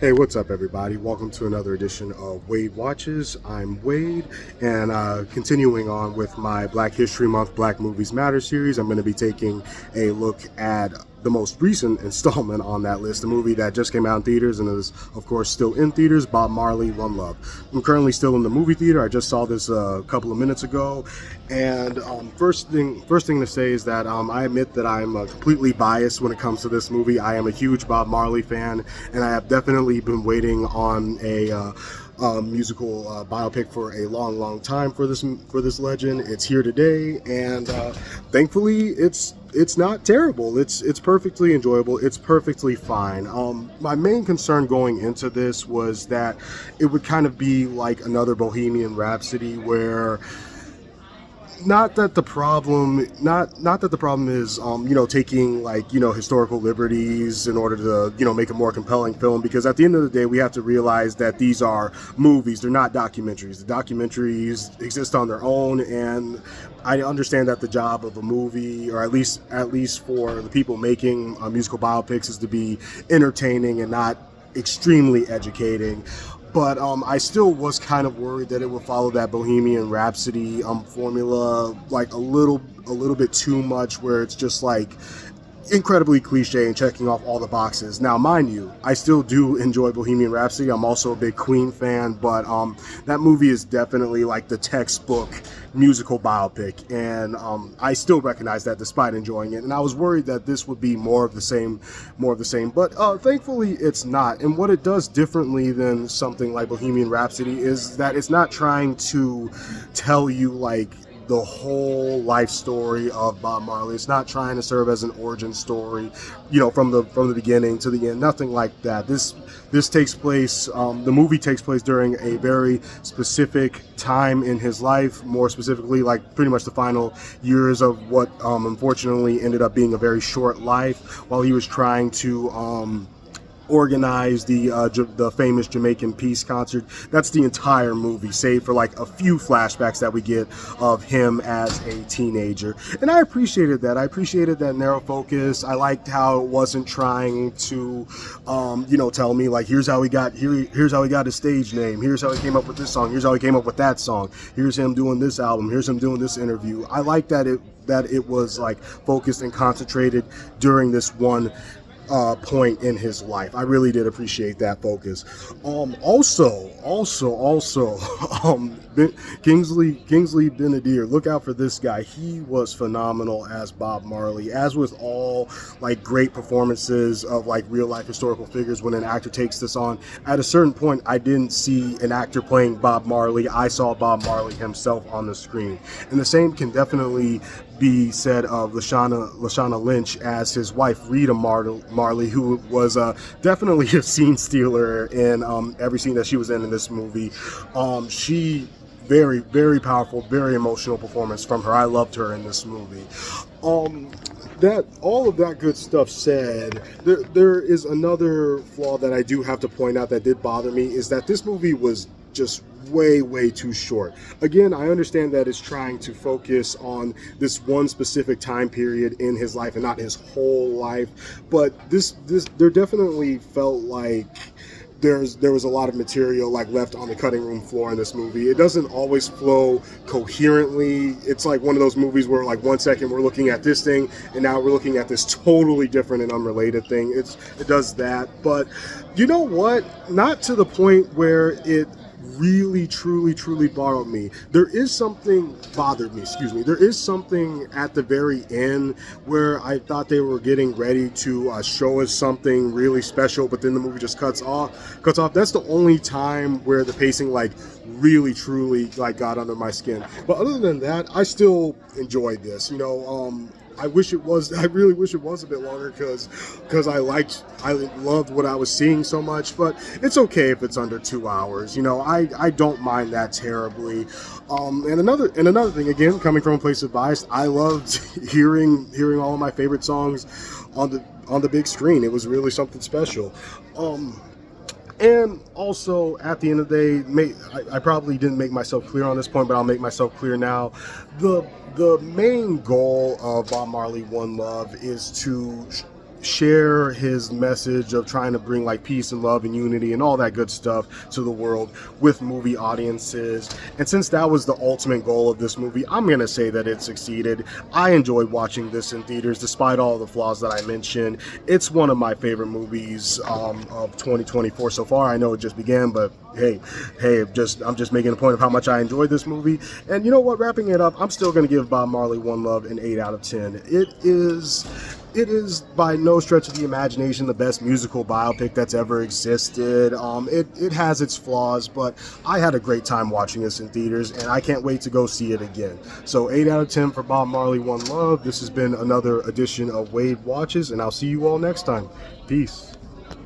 Hey, what's up, everybody? Welcome to another edition of Wade Watches. I'm Wade, and continuing on with my Black History Month Black Movies Matter series, I'm going to be taking a look at the most recent installment on that list, a movie that just came out in theaters and is, of course, still in theaters, Bob Marley, One Love. I'm currently still in the movie theater. I just saw this a couple of minutes ago, and first thing to say is that I admit that I'm completely biased when it comes to this movie. I am a huge Bob Marley fan, and I have definitely been waiting on a musical biopic for a long time for this legend. It's here today, and thankfully it's not terrible. It's perfectly enjoyable. It's perfectly fine. My main concern going into this was that it would kind of be like another Bohemian Rhapsody, where not that the problem is taking historical liberties in order to make a more compelling film, because at the end of the day we have to realize that these are movies. They're not documentaries. The documentaries exist on their own, and I understand that the job of a movie, or at least for the people making musical biopics, is to be entertaining and not extremely educating. But I still was kind of worried that it would follow that Bohemian Rhapsody formula like a little bit too much, where it's just like incredibly cliche and checking off all the boxes. Now, mind you, I still do enjoy Bohemian Rhapsody. I'm also a big Queen fan, but that movie is definitely like the textbook musical biopic, and I still recognize that despite enjoying it. And I was worried that this would be more of the same, but thankfully it's not. And what it does differently than something like Bohemian Rhapsody is that it's not trying to tell you like the whole life story of Bob Marley. It's not trying to serve as an origin story, from the beginning to the end. Nothing like that. This takes place. The movie takes place during a very specific time in his life. More specifically, like pretty much the final years of what unfortunately ended up being a very short life, while he was trying to organized the famous Jamaican peace concert. That's the entire movie, save for like a few flashbacks that we get of him as a teenager. And I appreciated that. I appreciated that narrow focus. I liked how it wasn't trying to tell me like here's how he got his stage name, here's how he came up with this song, here's how he came up with that song, here's him doing this album, here's him doing this interview. I like that it was like focused and concentrated during this one point in his life. I really did appreciate that focus. Also, Kingsley Benadir, look out for this guy. He was phenomenal as Bob Marley, as with all like great performances of like real life historical figures. When an actor takes this on, at a certain point, I didn't see an actor playing Bob Marley. I saw Bob Marley himself on the screen, and the same can definitely be said of Lashana Lynch as his wife Rita Marley, who was definitely a scene stealer in every scene that she was in this movie. She very, very powerful, very emotional performance from her. I loved her in this movie. That all of that good stuff said, there is another flaw that I do have to point out that did bother me, is that this movie was just way too short. Again, I understand that it's trying to focus on this one specific time period in his life and not his whole life, but there definitely felt like there was a lot of material like left on the cutting room floor in this movie. It doesn't always flow coherently. It's like one of those movies where like 1 second we're looking at this thing and now we're looking at this totally different and unrelated thing. It does that, but you know what? Not to the point where it really truly bothered me. There is something at the very end where I thought they were getting ready to show us something really special, but then the movie just cuts off. That's the only time where the pacing like really truly like got under my skin. But other than that, I still enjoyed this. I really wish it was a bit longer, because I loved what I was seeing so much, but it's okay if it's under 2 hours. I don't mind that terribly. And another thing, again, coming from a place of bias, I loved hearing all of my favorite songs on the big screen. It was really something special. And also, at the end of the day, I probably didn't make myself clear on this point, but I'll make myself clear now. The main goal of Bob Marley One Love is to share his message of trying to bring like peace and love and unity and all that good stuff to the world with movie audiences. And since that was the ultimate goal of this movie, I'm gonna say that it succeeded. I enjoyed watching this in theaters despite all the flaws that I mentioned. It's one of my favorite movies of 2024 so far. I know it just began, but hey, I'm just making a point of how much I enjoyed this movie. And you know what, wrapping it up, I'm still going to give Bob Marley One Love an 8 out of 10. It is by no stretch of the imagination the best musical biopic that's ever existed. It has its flaws, but I had a great time watching this in theaters, and I can't wait to go see it again. So 8 out of 10 for Bob Marley One Love. This has been another edition of Wade Watches, and I'll see you all next time. Peace.